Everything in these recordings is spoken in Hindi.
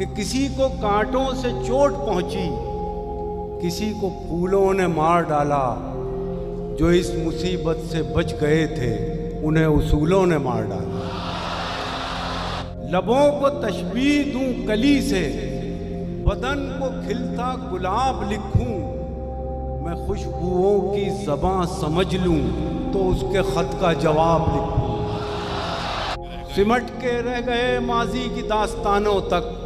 कि किसी को कांटों से चोट पहुंची, किसी को फूलों ने मार डाला। जो इस मुसीबत से बच गए थे उन्हें उसूलों ने मार डाला। लबों को तशबीह दूं कली से, बदन को खिलता गुलाब लिखूं। मैं खुशबुओं की ज़बां समझ लूं तो उसके ख़त का जवाब लिखूं। सिमट के रह गए माजी की दास्तानों तक,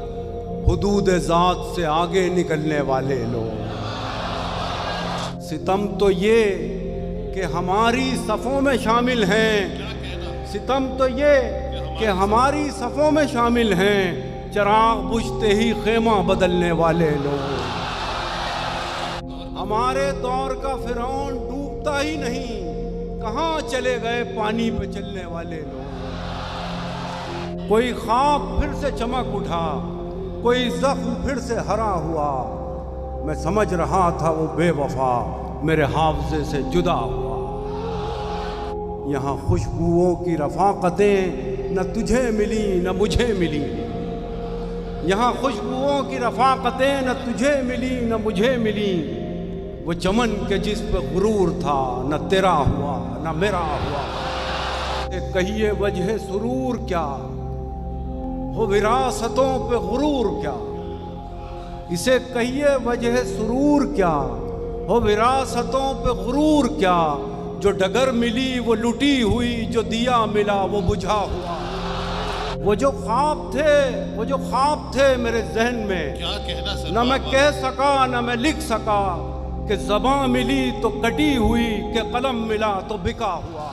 हुदूद ज़ात से आगे निकलने वाले लोग। सितम तो ये कि हमारी सफ़ों में शामिल हैं, सितम तो ये कि हमारी सफ़ों में शामिल हैं। चिराग बुझते ही खेमा बदलने वाले लोग। हमारे दौर का फिरौन डूबता ही नहीं, कहाँ चले गए पानी पे चलने वाले लोग। कोई ख्वाब फिर से चमक उठा, कोई जख्म फिर से हरा हुआ। मैं समझ रहा था वो बेवफा मेरे हाफ़ज़े से जुदा हुआ। यहाँ खुशबुओं की रफ़ाक़तें न तुझे मिली न मुझे मिली। यहाँ खुशबुओं की रफ़ाक़तें न तुझे मिली न मुझे मिली। वो चमन के जिस पे गुरूर था, न तेरा हुआ न मेरा हुआ। कहिए वजह सुरूर क्या हो, विरासतों पे गुरूर क्या। इसे कहिए वजह सुरूर क्या हो, विरासतों पे गुरूर क्या। जो डगर मिली वो लुटी हुई, जो दिया मिला वो बुझा हुआ। वो जो ख्वाब थे मेरे जहन में, क्या कहना सर, न मैं कह सका न मैं लिख सका। कि ज़बां मिली तो कटी हुई, कि कलम मिला तो बिका हुआ।